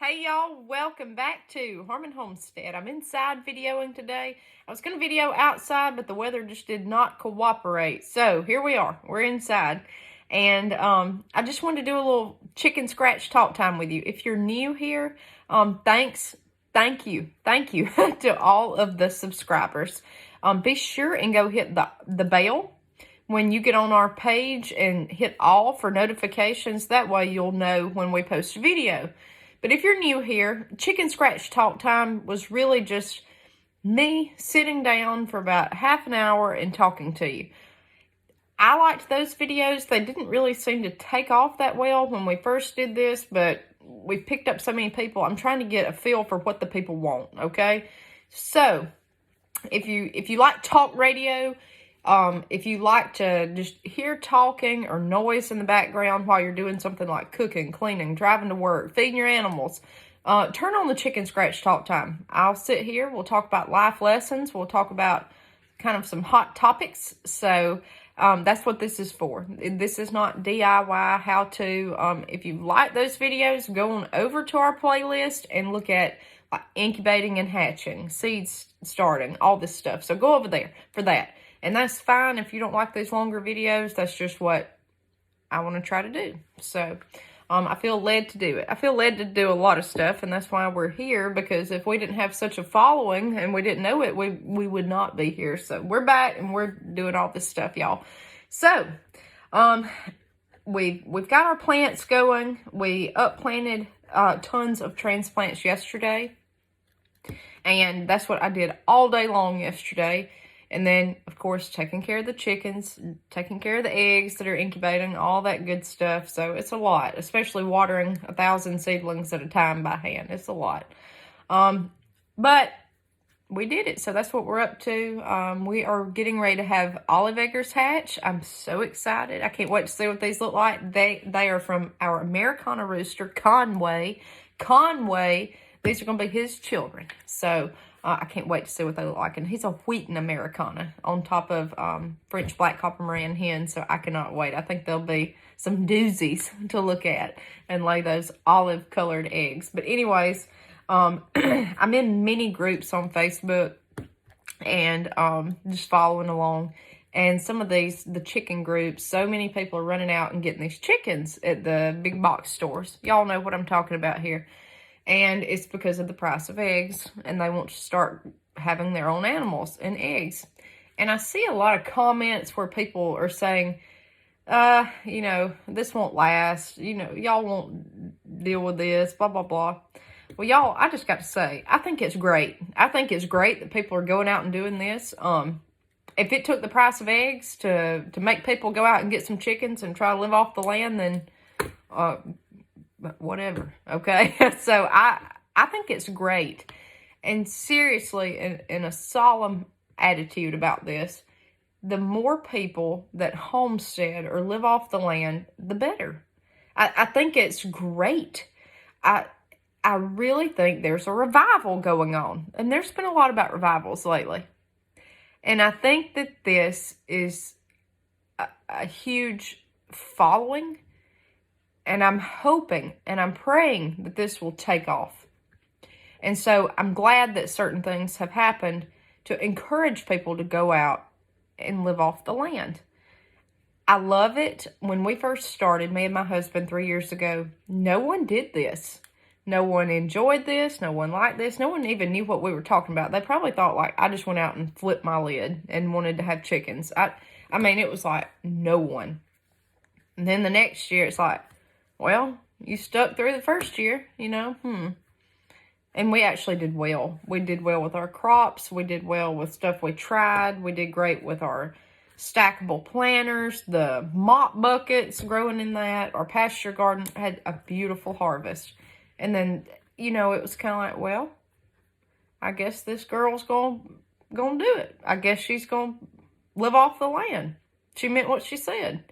Hey y'all, welcome back to Harmon Homestead. I'm inside videoing today. I was going to video outside, but the weather just did not cooperate. So here we are. We're inside. And I just wanted to do a little chicken scratch talk time with you. If you're new here, thank you to all of the subscribers. Be sure and go hit the bell when you get on our page and hit all for notifications. That way you'll know when we post a video. But if you're new here, Chicken Scratch Talk Time was really just me sitting down for about half an hour and talking to you. I liked those videos. They didn't really seem to take off that well when we first did this, but we picked up so many people. I'm trying to get a feel for what the people want, okay? So, if you like talk radio, if you like to just hear talking or noise in the background while you're doing something like cooking, cleaning, driving to work, feeding your animals, turn on the Chicken Scratch Talk Time. I'll sit here. We'll talk about life lessons. We'll talk about kind of some hot topics. So that's what this is for. This is not DIY, how to. If you like those videos, go on over to our playlist and look at incubating and hatching, seeds starting, all this stuff. So go over there for that. And that's fine if you don't like those longer videos. That's just what I want to try to do. So, I feel led to do it. I feel led to do a lot of stuff, and that's why we're here, because if we didn't have such a following and we didn't know it, we would not be here. So, we're back, and we're doing all this stuff, y'all. So, we've got our plants going. We upplanted tons of transplants yesterday, and that's what I did all day long yesterday. And then, of course, taking care of the chickens, taking care of the eggs that are incubating, all that good stuff. So it's a lot, especially watering 1,000 seedlings at a time by hand. It's a lot. But we did it. So that's what we're up to. We are getting ready to have olive eggers hatch. I'm so excited. I can't wait to see what these look like. They are from our Americana rooster, Conway. These are going to be his children. So I can't wait to see what they look like. And he's a Wheaton Americana on top of French Black Copper Moran hen. So I cannot wait. I think there'll be some doozies to look at and lay those olive colored eggs. But anyways, I'm in many groups on Facebook and just following along. And some of the chicken groups, so many people are running out and getting these chickens at the big box stores. Y'all know what I'm talking about here. And it's because of the price of eggs, and they want to start having their own animals and eggs. And I see a lot of comments where people are saying, this won't last. Y'all won't deal with this, blah, blah, blah. Well, y'all, I just got to say, I think it's great. I think it's great that people are going out and doing this. If it took the price of eggs to make people go out and get some chickens and try to live off the land, then whatever, okay? So I think it's great. And seriously, in a solemn attitude about this, the more people that homestead or live off the land, the better. I think it's great. I really think there's a revival going on. And there's been a lot about revivals lately. And I think that this is a huge following. And I'm hoping and I'm praying that this will take off. And so I'm glad that certain things have happened to encourage people to go out and live off the land. I love it. When we first started, me and my husband 3 years ago, no one did this. No one enjoyed this. No one liked this. No one even knew what we were talking about. They probably thought like I just went out and flipped my lid and wanted to have chickens. I mean, it was like no one. And then the next year, it's like, well, you stuck through the first year, And we actually did well. We did well with our crops. We did well with stuff we tried. We did great with our stackable planters, the mop buckets growing in that. Our pasture garden had a beautiful harvest. And then, it was kind of like, well, I guess this girl's gonna do it. I guess she's going to live off the land. She meant what she said.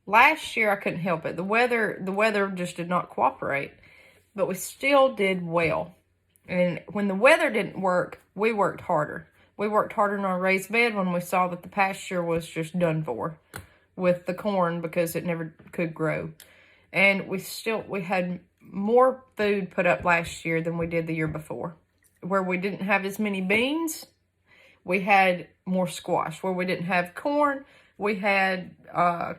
Last year, I couldn't help it. The weather just did not cooperate, but we still did well. And when the weather didn't work, we worked harder. We worked harder in our raised bed when we saw that the pasture was just done for with the corn because it never could grow. And we had more food put up last year than we did the year before. Where we didn't have as many beans, we had more squash. Where we didn't have corn, we had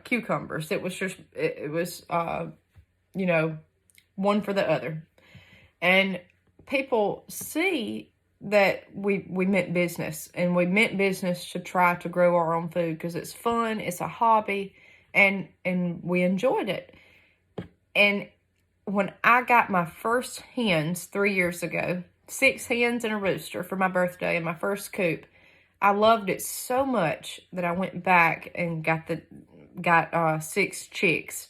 cucumbers. It was just, you know, one for the other. And people see that we meant business, and we meant business to try to grow our own food because it's fun, it's a hobby, and we enjoyed it. And when I got my first hens 3 years ago, 6 hens and a rooster for my birthday in my first coop, I loved it so much that I went back and got 6 chicks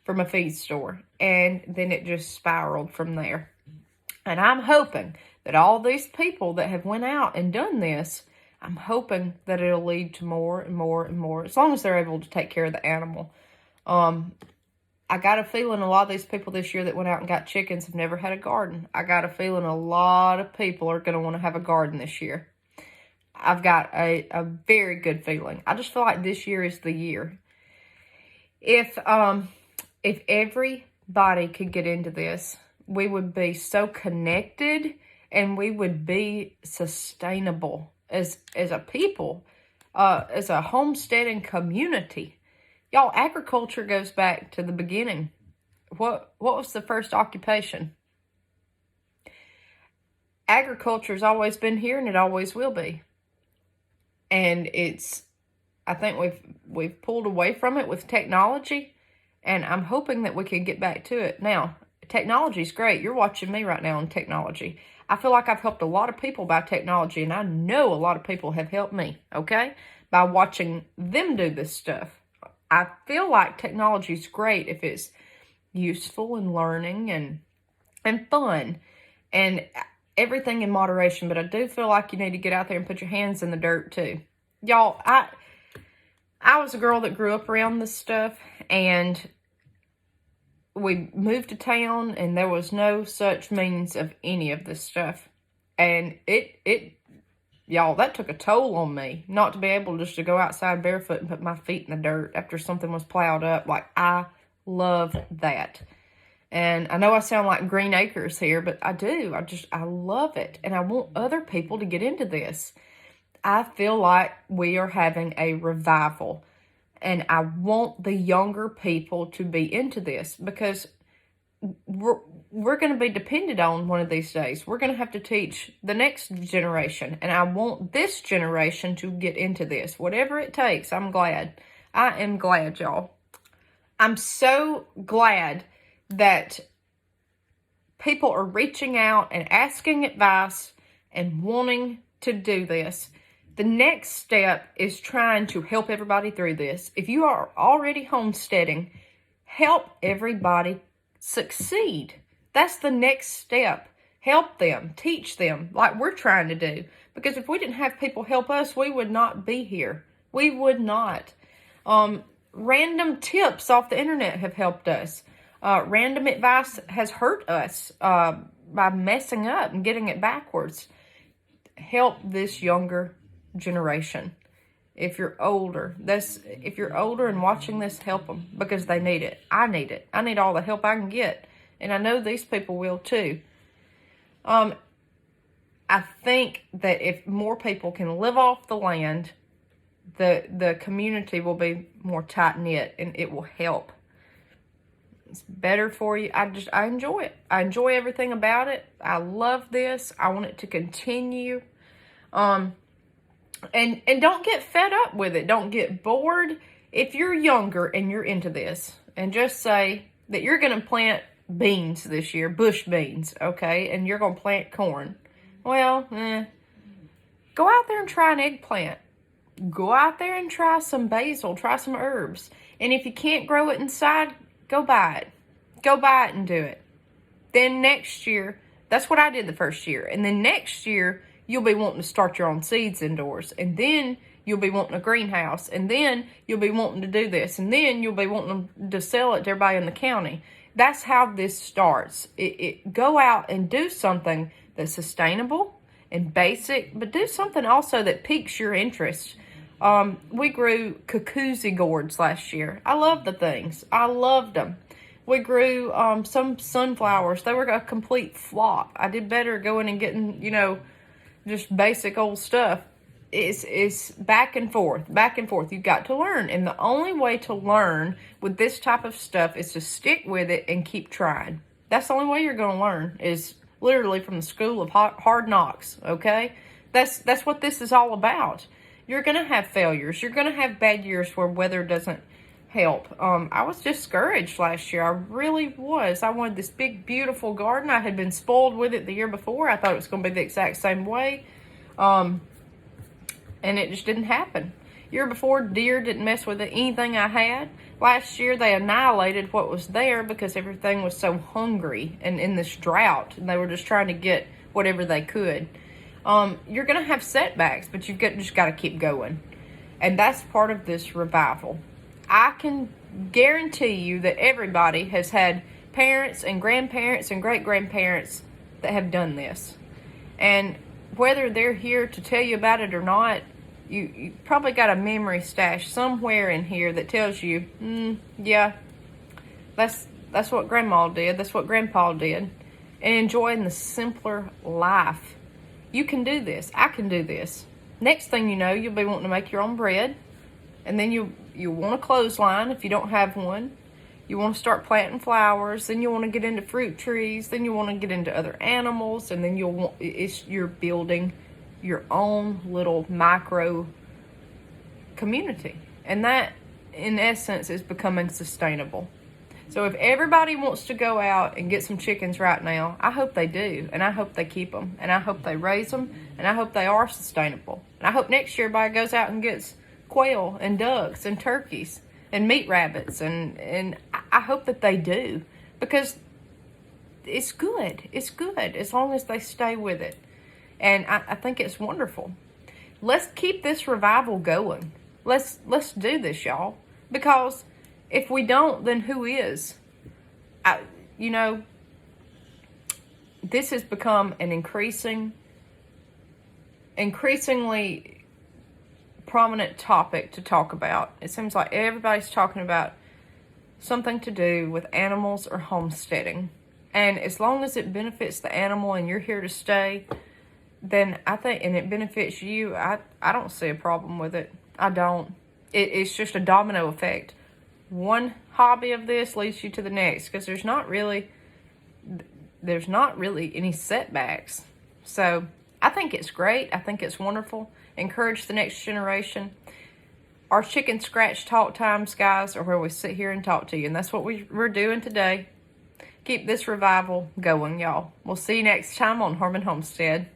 from a feed store, and then it just spiraled from there. And I'm hoping that all these people that have went out and done this, I'm hoping that it'll lead to more and more and more, as long as they're able to take care of the animal. I got a feeling a lot of these people this year that went out and got chickens have never had a garden. I got a feeling a lot of people are going to want to have a garden this year. I've got a very good feeling. I just feel like this year is the year. If everybody could get into this, we would be so connected, and we would be sustainable as a people, as a homesteading community. Y'all, agriculture goes back to the beginning. What was the first occupation? Agriculture's always been here, and it always will be. And I think we've pulled away from it with technology, and I'm hoping that we can get back to it. Now, technology's great. You're watching me right now on technology. I feel like I've helped a lot of people by technology, and I know a lot of people have helped me, okay, by watching them do this stuff. I feel like technology's great if it's useful and learning and fun and everything in moderation, but I do feel like you need to get out there and put your hands in the dirt too. Y'all, I was a girl that grew up around this stuff, and we moved to town, and there was no such means of any of this stuff. And y'all, that took a toll on me, not to be able just to go outside barefoot and put my feet in the dirt after something was plowed up. Like, I love that. And I know I sound like Green Acres here, but I do. I love it. And I want other people to get into this. I feel like we are having a revival. And I want the younger people to be into this, because we're going to be dependent on one of these days. We're going to have to teach the next generation. And I want this generation to get into this. Whatever it takes, I'm glad. I am glad, y'all. I'm so glad that people are reaching out and asking advice and wanting to do this. The next step is trying to help everybody through this. If you are already homesteading, help everybody succeed. That's the next step. Help them, teach them, like we're trying to do. Because if we didn't have people help us, we would not be here. We would not. Random tips off the internet have helped us. Random advice has hurt us by messing up and getting it backwards. Help this younger generation. If you're older and watching this, help them, because they need it. I need it. I need all the help I can get, and I know these people will too. I think that if more people can live off the land, the community will be more tight knit, and it will help. It's better for you. I enjoy it. I enjoy everything about it. I love this. I want it to continue. And don't get fed up with it. Don't get bored. If you're younger and you're into this, and just say that you're going to plant beans this year, bush beans, okay, and you're going to plant corn. Well, go out there and try an eggplant. Go out there and try some basil, try some herbs. And if you can't grow it inside, go buy it. Go buy it and do it. Then next year, that's what I did the first year. And then next year, you'll be wanting to start your own seeds indoors. And then you'll be wanting a greenhouse. And then you'll be wanting to do this. And then you'll be wanting to sell it to everybody in the county. That's how this starts. Go out and do something that's sustainable and basic, but do something also that piques your interest. We grew cuckoozy gourds last year. I love the things. I loved them. We grew some sunflowers. They were a complete flop. I did better going and getting, you know, just basic old stuff. It's back and forth, back and forth. You've got to learn. And the only way to learn with this type of stuff is to stick with it and keep trying. That's the only way you're going to learn, is literally from the school of hard knocks, okay? That's what this is all about. You're going to have failures. You're going to have bad years where weather doesn't help. I was discouraged last year. I really was. I wanted this big, beautiful garden. I had been spoiled with it the year before. I thought it was going to be the exact same way. And it just didn't happen. Year before, deer didn't mess with anything I had. Last year, they annihilated what was there because everything was so hungry and in this drought. And they were just trying to get whatever they could. You're going to have setbacks, but you've just got to keep going. And that's part of this revival. I can guarantee you that everybody has had parents and grandparents and great-grandparents that have done this. And whether they're here to tell you about it or not, you probably got a memory stash somewhere in here that tells you, yeah, that's what Grandma did, that's what Grandpa did. And enjoying the simpler life. You can do this. I can do this. Next thing you know, you'll be wanting to make your own bread. And then you want a clothesline if you don't have one. You want to start planting flowers. Then you want to get into fruit trees. Then you want to get into other animals. And then you're building your own little micro community. And that, in essence, is becoming sustainable. So if everybody wants to go out and get some chickens right now, I hope they do. And I hope they keep them. And I hope they raise them. And I hope they are sustainable. And I hope next year everybody goes out and gets quail and ducks and turkeys and meat rabbits. And I hope that they do. Because it's good. It's good as long as they stay with it. And I think it's wonderful. Let's keep this revival going. Let's do this, y'all. Because if we don't, then who is? This has become an increasingly prominent topic to talk about. It seems like everybody's talking about something to do with animals or homesteading. And as long as it benefits the animal and you're here to stay, then I think, and it benefits you, I don't see a problem with it. I don't. It's just a domino effect. One hobby of this leads you to the next, because there's not really any setbacks. So I think it's great. I think it's wonderful. Encourage the next generation. Our chicken scratch talk times, guys, are where we sit here and talk to you. And that's what we're doing today. Keep this revival going, y'all. We'll see you next time on Harmon Homestead.